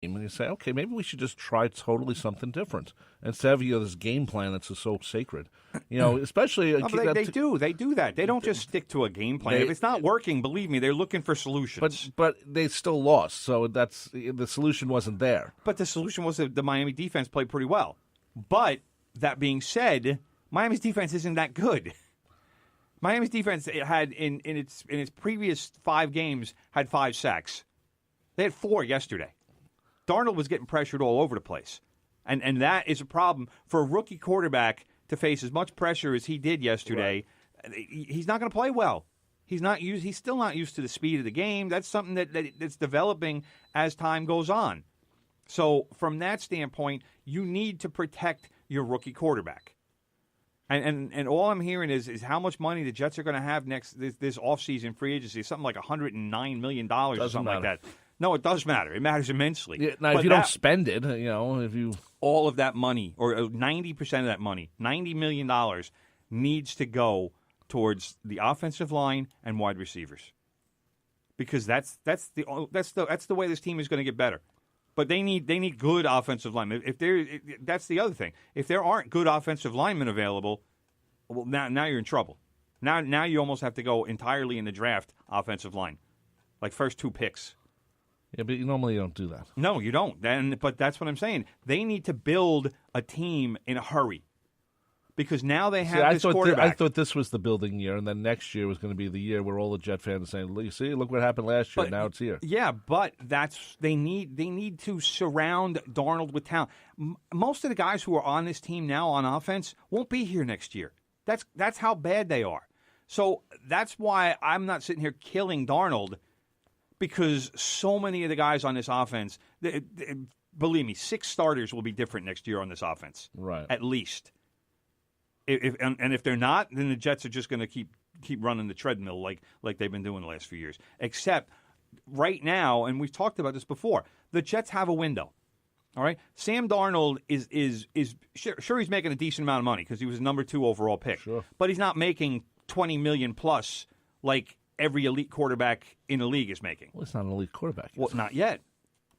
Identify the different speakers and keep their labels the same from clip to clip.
Speaker 1: and you say, okay, maybe we should just try totally something different instead of this game plan that's just so sacred. Especially
Speaker 2: No, but they do that. They don't just stick to a game plan. If it's not working, believe me, they're looking for solutions.
Speaker 1: But they still lost, so the solution wasn't there.
Speaker 2: But the solution was that the Miami defense played pretty well. But that being said, Miami's defense isn't that good. Miami's defense had in its previous 5 games had 5 sacks. They had 4 yesterday. Darnold was getting pressured all over the place. And that is a problem for a rookie quarterback to face as much pressure as he did yesterday. Right. He's not going to play well. He's still not used to the speed of the game. That's something that's developing as time goes on. So from that standpoint, you need to protect your rookie quarterback. And all I'm hearing is how much money the Jets are going to have this offseason free agency, something like $109 million or something like that. No, it does matter. It matters immensely.
Speaker 1: Yeah, now, if you don't spend it, if you...
Speaker 2: All of that money, or 90% of that money, $90 million, needs to go towards the offensive line and wide receivers. Because that's the way this team is going to get better. But they need good offensive linemen. That's the other thing. If there aren't good offensive linemen available, well, now you're in trouble. Now you almost have to go entirely in the draft offensive line, like first 2 picks.
Speaker 1: Yeah, but normally you don't do that.
Speaker 2: No, you don't. But that's what I'm saying. They need to build a team in a hurry because now they have this quarterback.
Speaker 1: I thought this was the building year, and then next year was going to be the year where all the Jet fans are saying, look what happened last year. Now it's here.
Speaker 2: Yeah, but they need to surround Darnold with talent. Most of the guys who are on this team now on offense won't be here next year. That's how bad they are. So that's why I'm not sitting here killing Darnold. Because so many of the guys on this offense, believe me, 6 starters will be different next year on this offense.
Speaker 1: Right.
Speaker 2: At least. If they're not, then the Jets are just going to keep running the treadmill like they've been doing the last few years. Except right now, and we've talked about this before, the Jets have a window. All right? Sam Darnold is sure he's making a decent amount of money because he was a number 2 overall pick.
Speaker 1: Sure.
Speaker 2: But he's not making $20 million plus like every elite quarterback in the league is making.
Speaker 1: Well, it's not an elite quarterback.
Speaker 2: Well, not yet.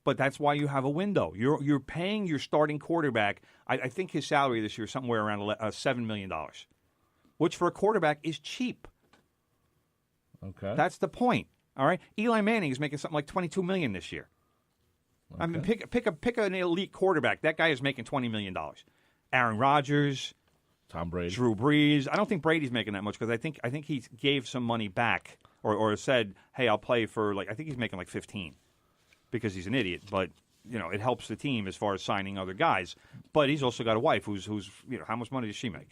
Speaker 2: But that's why you have a window. You're paying your starting quarterback. I think his salary this year is somewhere around $7 million, which for a quarterback is cheap.
Speaker 1: Okay.
Speaker 2: That's the point. All right. Eli Manning is making something like $22 million this year. Okay. I mean, pick an elite quarterback. That guy is making $20 million. Aaron Rodgers,
Speaker 1: Tom Brady,
Speaker 2: Drew Brees. I don't think Brady's making that much because I think he gave some money back or said, "Hey, I'll play for I think he's making like 15 because he's an idiot." But it helps the team as far as signing other guys. But he's also got a wife who's how much money does she make?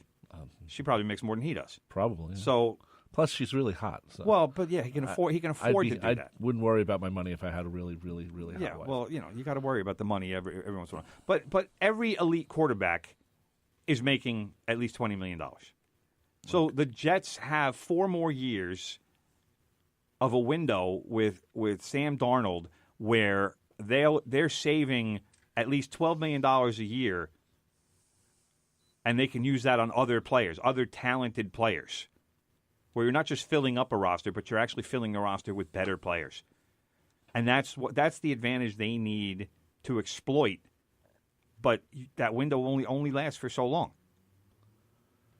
Speaker 2: She probably makes more than he does.
Speaker 1: Probably. Yeah.
Speaker 2: So
Speaker 1: plus she's really hot. So.
Speaker 2: Well, but yeah, he can afford to do that.
Speaker 1: I wouldn't worry about my money if I had a really, really, really hot wife.
Speaker 2: Well, you got to worry about the money every once in a while. But every elite quarterback is making at least $20 million. So the Jets have 4 more years of a window with Sam Darnold where they're saving at least $12 million a year, and they can use that on other players, other talented players, where you're not just filling up a roster, but you're actually filling the roster with better players. And that's the advantage they need to exploit. But that window only lasts for so long.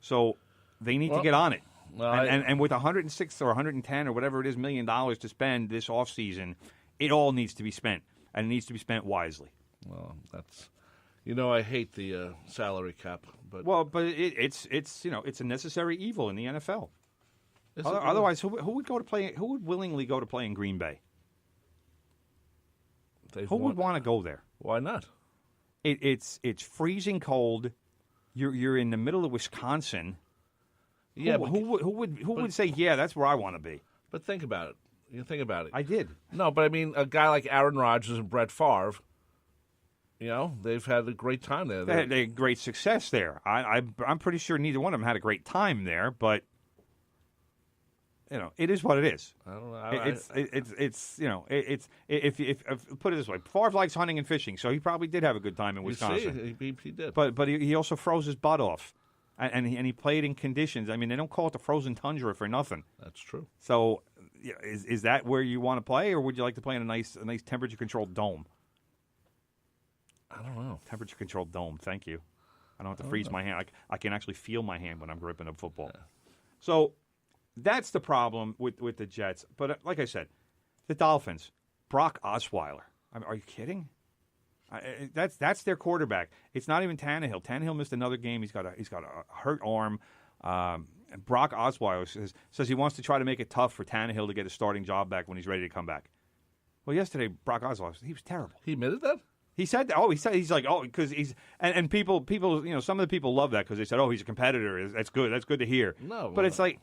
Speaker 2: So they need to get on it. Well, and with 106 or 110 or whatever it is $1 million to spend this offseason, it all needs to be spent, and it needs to be spent wisely.
Speaker 1: Well, that's I hate the salary cap, but
Speaker 2: it's a necessary evil in the NFL. Otherwise, who would willingly go to play in Green Bay? Who would want to go there?
Speaker 1: Why not?
Speaker 2: It's freezing cold. You're in the middle of Wisconsin.
Speaker 1: Yeah,
Speaker 2: who would say, yeah, that's where I want to be?
Speaker 1: But think about it. You think about it.
Speaker 2: I did.
Speaker 1: No, but I mean, a guy like Aaron Rodgers and Brett Favre, they've had a great time there.
Speaker 2: They had great success there. I'm pretty sure neither one of them had a great time there, but it is what it is.
Speaker 1: I don't know.
Speaker 2: If put it this way, Favre likes hunting and fishing, so he probably did have a good time in Wisconsin.
Speaker 1: He did.
Speaker 2: But he also froze his butt off, and he played in conditions. I mean, they don't call it the frozen tundra for nothing.
Speaker 1: That's true.
Speaker 2: So, is that where you want to play, or would you like to play in a nice temperature controlled dome?
Speaker 1: No.
Speaker 2: Temperature-controlled dome. Thank you. I don't have to freeze my hand. I can actually feel my hand when I'm gripping a football. Yeah. So that's the problem with the Jets. But like I said, the Dolphins, Brock Osweiler. I mean, are you kidding? That's their quarterback. It's not even Tannehill. Tannehill missed another game. He's got a hurt arm. And Brock Osweiler says he wants to try to make it tough for Tannehill to get a starting job back when he's ready to come back. Well, yesterday Brock Osweiler, he was terrible.
Speaker 1: He admitted that?
Speaker 2: He said that. He's like, because he's and people, some of the people love that because they said, he's a competitor. That's good. That's good to hear.
Speaker 1: No,
Speaker 2: but it's like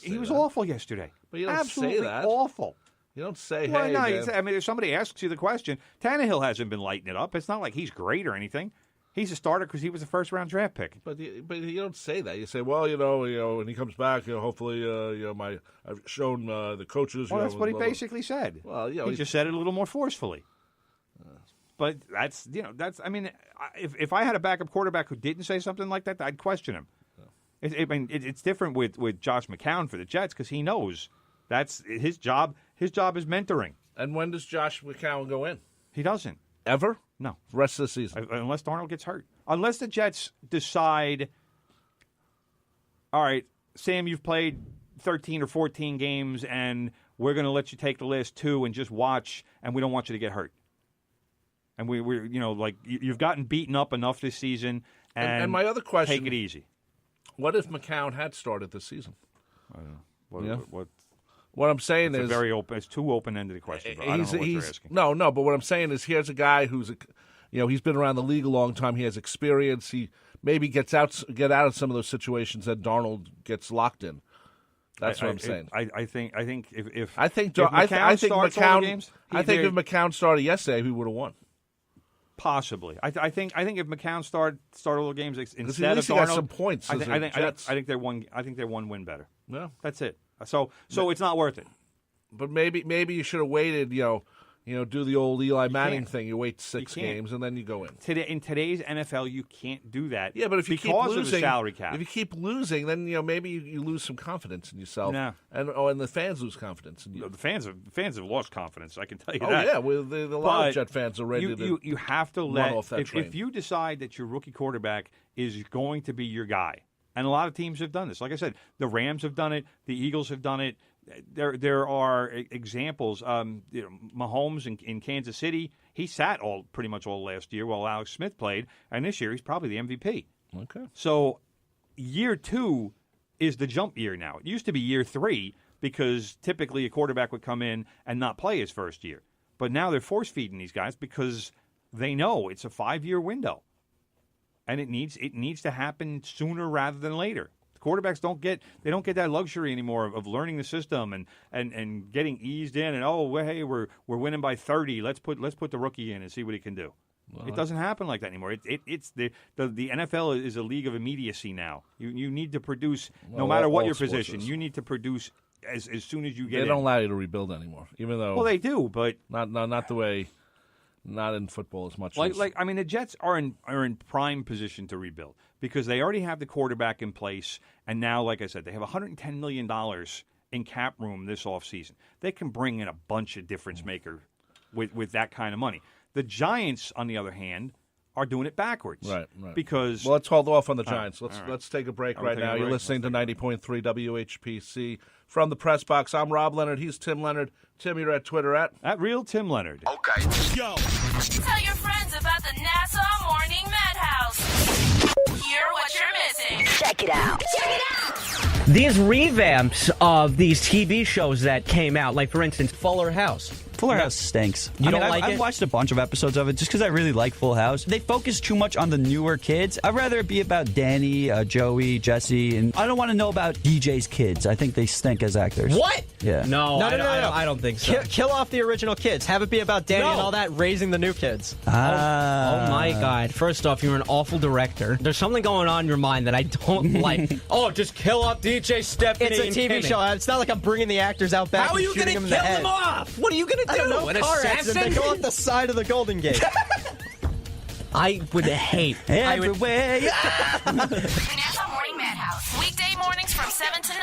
Speaker 2: he was awful yesterday.
Speaker 1: But you don't
Speaker 2: Absolutely
Speaker 1: say that.
Speaker 2: Awful.
Speaker 1: You don't say,
Speaker 2: well,
Speaker 1: hey,
Speaker 2: no,
Speaker 1: man.
Speaker 2: I mean, if somebody asks you the question, Tannehill hasn't been lighting it up. It's not like he's great or anything. He's a starter because he was a first-round draft pick.
Speaker 1: But you don't say that. You say, well, when he comes back, hopefully, I've shown the coaches.
Speaker 2: Well, that's what he basically said.
Speaker 1: Well,
Speaker 2: he just said it a little more forcefully. But that's. I mean, if I had a backup quarterback who didn't say something like that, I'd question him. It's different with Josh McCown for the Jets because he knows that's his job. His job is mentoring.
Speaker 1: And when does Josh McCown go in?
Speaker 2: He doesn't.
Speaker 1: Ever?
Speaker 2: No.
Speaker 1: Rest of the season.
Speaker 2: Unless Darnold gets hurt. Unless the Jets decide, all right, Sam, you've played 13 or 14 games, and we're going to let you take the last 2 and just watch, and we don't want you to get hurt. And you've gotten beaten up enough this season, and
Speaker 1: my other question,
Speaker 2: take it easy.
Speaker 1: What if McCown had started this season?
Speaker 2: I don't know.
Speaker 1: What I'm saying is
Speaker 2: very open. It's too open-ended a question. I don't know what you're asking.
Speaker 1: No. But what I'm saying is, here's a guy who's, he's been around the league a long time. He has experience. He maybe get out of some of those situations that Darnold gets locked in. That's what I'm saying.
Speaker 2: I think if
Speaker 1: McCown started yesterday, he would have won.
Speaker 2: Possibly. I think if McCown started all the games instead of Darnold,
Speaker 1: got some points.
Speaker 2: I think they're one win better.
Speaker 1: Yeah,
Speaker 2: that's it. So it's not worth it.
Speaker 1: But maybe you should have waited. Do the old Eli Manning thing. You wait 6 games and then you go in.
Speaker 2: In today's NFL, you can't do that.
Speaker 1: Yeah, but if you keep losing,
Speaker 2: of the salary cap.
Speaker 1: If you keep losing, then maybe you lose some confidence in yourself.
Speaker 2: No.
Speaker 1: And the fans lose confidence in you.
Speaker 2: The fans have lost confidence. I can tell you
Speaker 1: Oh
Speaker 2: that.
Speaker 1: yeah, well, a lot of Jet fans are ready to.
Speaker 2: You have to
Speaker 1: run off that train.
Speaker 2: If you decide that your rookie quarterback is going to be your guy, and a lot of teams have done this. Like I said, the Rams have done it. The Eagles have done it. There are examples. Mahomes in Kansas City, he sat pretty much all last year while Alex Smith played, and this year he's probably the MVP.
Speaker 1: Okay.
Speaker 2: So year 2 is the jump year now. It used to be year 3 because typically a quarterback would come in and not play his first year. But now they're force-feeding these guys because they know it's a 5-year window. And it needs to happen sooner rather than later. The quarterbacks don't get that luxury anymore of learning the system and getting eased in and we're winning by 30. Let's put the rookie in and see what he can do. Well, it doesn't happen like that anymore. It's the NFL is a league of immediacy now. You need to produce no matter what your position. You need to produce as soon as you get.
Speaker 1: They don't allow you to rebuild anymore, even though.
Speaker 2: Well, they do, but
Speaker 1: not the way. Not in football as much.
Speaker 2: The Jets are in prime position to rebuild because they already have the quarterback in place, and now, like I said, they have $110 million in cap room this offseason. They can bring in a bunch of difference maker with that kind of money. The Giants, on the other hand, are doing it backwards.
Speaker 1: Right.
Speaker 2: Because
Speaker 1: let's hold off on the Giants. Let's take a break right now.
Speaker 2: You're
Speaker 1: listening to 90.3 WHPC from the Press Box. I'm Rob Leonard. He's Tim Leonard. Tim, you're at Twitter at
Speaker 2: Real Tim Leonard.
Speaker 3: Okay. Go.
Speaker 4: Tell your friends about the Nassau Morning Madhouse. Hear what you're missing.
Speaker 5: Check it out.
Speaker 6: These revamps of these TV shows that came out, like, for instance, Fuller House.
Speaker 7: Fuller House stinks.
Speaker 6: You don't like it?
Speaker 7: I've watched a bunch of episodes of it just because I really like Full House. They focus too much on the newer kids. I'd rather it be about Danny, Joey, Jesse, and I don't want to know about DJ's kids. I think they stink as actors.
Speaker 6: What?
Speaker 7: Yeah.
Speaker 6: No, I don't think so.
Speaker 8: Kill off the original kids. Have it be about Danny and all that, raising the new kids.
Speaker 6: Oh my God. First off, you're an awful director. There's something going on in your mind that I don't like. Just kill off DJ Stephanie.
Speaker 8: It's a TV show. It's not like I'm bringing the actors out back and shooting them in the head.
Speaker 6: How are you going to kill them off? What are you going to do?
Speaker 8: I don't know.
Speaker 6: An
Speaker 8: Car
Speaker 6: assassin?
Speaker 8: accident. They go off the side of the Golden Gate.
Speaker 6: I would hate
Speaker 7: everywhere.
Speaker 4: Nassau Morning Madhouse. Weekday mornings from 7 to 9.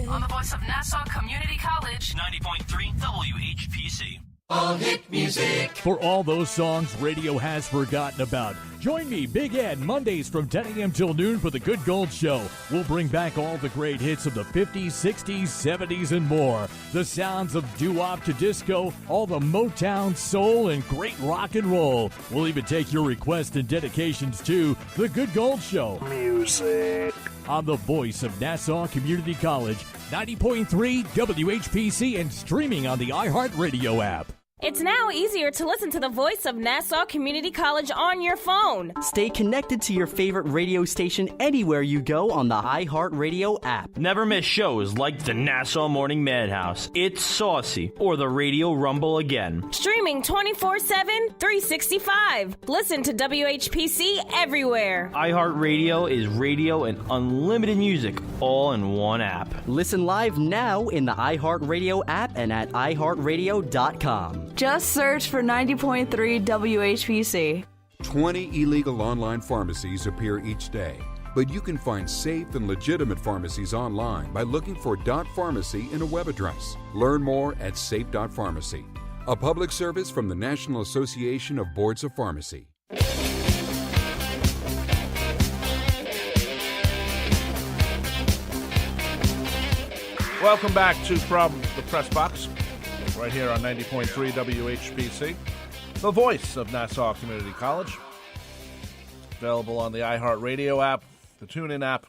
Speaker 4: On the voice of Nassau Community College.
Speaker 3: 90.3 WHPC. For all those songs radio has forgotten about, join me, Big Ed, Mondays from 10 a.m. till noon for The Good Gold Show. We'll bring back all the great hits of the 50s, 60s, 70s, and more. The sounds of doo-wop to disco, all the Motown, soul, and great rock and roll. We'll even take your requests and dedications to The Good Gold Show.
Speaker 1: Music.
Speaker 3: On the voice of Nassau Community College, 90.3 WHPC, and streaming on the iHeartRadio app.
Speaker 4: It's now easier to listen to the voice of Nassau Community College on your phone.
Speaker 5: Stay connected to your favorite radio station anywhere you go on the iHeartRadio app.
Speaker 9: Never miss shows like the Nassau Morning Madhouse, It's Saucy, or the Radio Rumble Again.
Speaker 4: Streaming 24/7, 365. Listen to WHPC everywhere.
Speaker 9: iHeartRadio is radio and unlimited music all in one app.
Speaker 5: Listen live now in the iHeartRadio app and at iHeartRadio.com.
Speaker 10: Just search for 90.3 WHPC.
Speaker 11: 20 illegal online pharmacies appear each day, but you can find safe and legitimate pharmacies online by looking for .pharmacy in a web address. Learn more at safe.pharmacy, a public service from the National Association of Boards of Pharmacy.
Speaker 1: Welcome back to From the Press Box, right here on 90.3 WHPC, the voice of Nassau Community College. Available on the iHeartRadio app, the TuneIn app,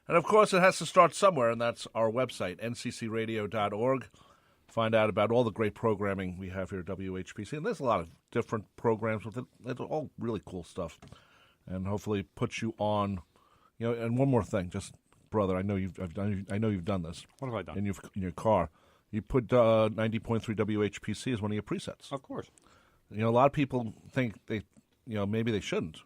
Speaker 1: and of course it has to start somewhere, and that's our website, nccradio.org. Find out about all the great programming we have here at WHPC, and there's a lot of different programs with it. It's all really cool stuff, and hopefully puts you on, and one more thing, just brother, I know you've done this.
Speaker 2: What have I done?
Speaker 1: In your car. You put 90.3 WHPC as one of your presets.
Speaker 2: Of course.
Speaker 1: A lot of people think maybe they shouldn't,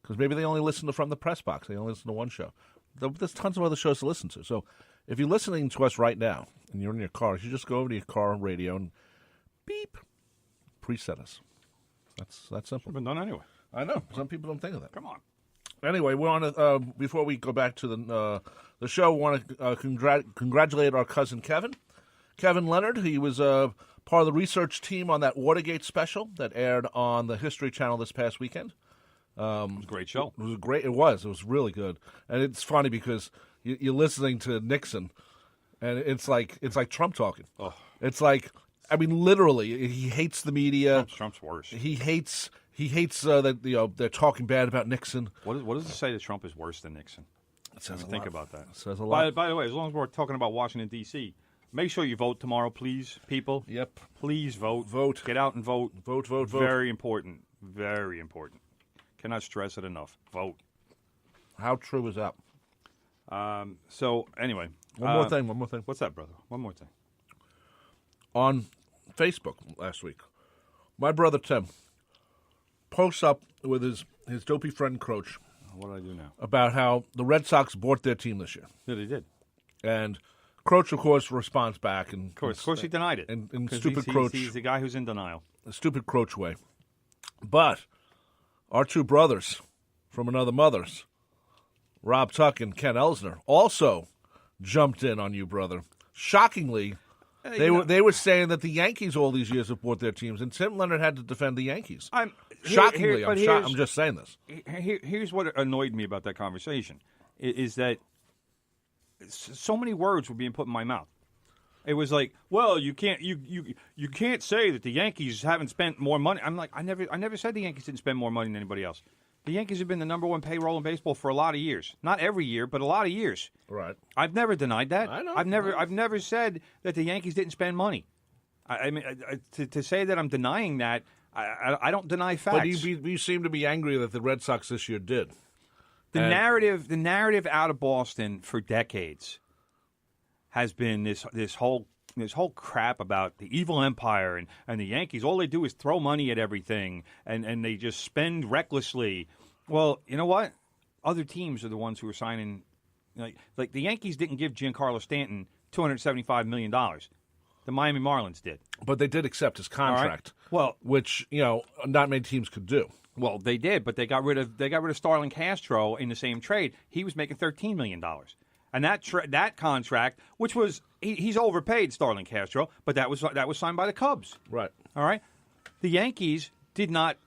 Speaker 1: because maybe they only listen to From the Press Box. They only listen to one show. There's tons of other shows to listen to. So if you're listening to us right now and you're in your car, you should just go over to your car radio and beep, preset us. That's simple.
Speaker 2: Should have been done anyway.
Speaker 1: I know. Some people don't think of that.
Speaker 2: Come on.
Speaker 1: Anyway, we want to before we go back to the show, we want to congratulate our cousin Kevin Leonard. He was part of the research team on that Watergate special that aired on the History Channel this past weekend.
Speaker 2: It was a great show.
Speaker 1: It was really good. And it's funny because you're listening to Nixon, and it's like Trump talking.
Speaker 2: Oh.
Speaker 1: It's like, literally, he hates the media.
Speaker 2: Trump's worse.
Speaker 1: He hates that they're talking bad about Nixon.
Speaker 2: What does it say that Trump is worse than Nixon?
Speaker 1: It says a
Speaker 2: think
Speaker 1: lot.
Speaker 2: about that.
Speaker 1: It says a lot.
Speaker 2: By the way, as long as we're talking about Washington, D.C., make sure you vote tomorrow, please, people.
Speaker 1: Yep.
Speaker 2: Please vote.
Speaker 1: Vote.
Speaker 2: Get out and vote.
Speaker 1: Vote.
Speaker 2: Very important. Very important. Cannot stress it enough. Vote.
Speaker 1: How true is that?
Speaker 2: So, anyway.
Speaker 1: One more thing.
Speaker 2: What's that, brother? One more thing.
Speaker 1: On Facebook last week, my brother Tim posts up with his dopey friend Croach.
Speaker 2: What did I do now?
Speaker 1: About how the Red Sox bought their team this year.
Speaker 2: Yeah, they did.
Speaker 1: And Croach, of course, responds back. And
Speaker 2: Of course, he denied it.
Speaker 1: In stupid Croach.
Speaker 2: He's the guy who's in denial.
Speaker 1: The stupid Croach way. But our two brothers from another mother's, Rob Tuck and Ken Elsner, also jumped in on you, brother. Shockingly, they were saying that the Yankees all these years have bought their teams, and Tim Leonard had to defend the Yankees. Shockingly, I'm just saying this.
Speaker 2: Here's what annoyed me about that conversation, is that so many words were being put in my mouth. It was like, well, you can't say that the Yankees haven't spent more money. I'm like, I never said the Yankees didn't spend more money than anybody else. The Yankees have been the number one payroll in baseball for a lot of years. Not every year, but a lot of years.
Speaker 1: Right.
Speaker 2: I've never denied that.
Speaker 1: I know.
Speaker 2: I've never said that the Yankees didn't spend money. I mean, to say that I'm denying that, I don't deny facts.
Speaker 1: But you seem to be angry that the Red Sox this year did.
Speaker 2: The narrative out of Boston for decades has been this whole crap about the evil empire and the Yankees. All they do is throw money at everything and they just spend recklessly. Well, you know what? Other teams are the ones who are signing. Like the Yankees didn't give Giancarlo Stanton $275 million. The Miami Marlins did.
Speaker 1: But they did accept his contract.
Speaker 2: Right. Well,
Speaker 1: which not many teams could do.
Speaker 2: Well, they did, but they got rid of Starlin Castro in the same trade. He was making $13 million. And that contract, which was he's overpaid Starlin Castro, but that was signed by the Cubs.
Speaker 1: Right.
Speaker 2: All right. The Yankees did not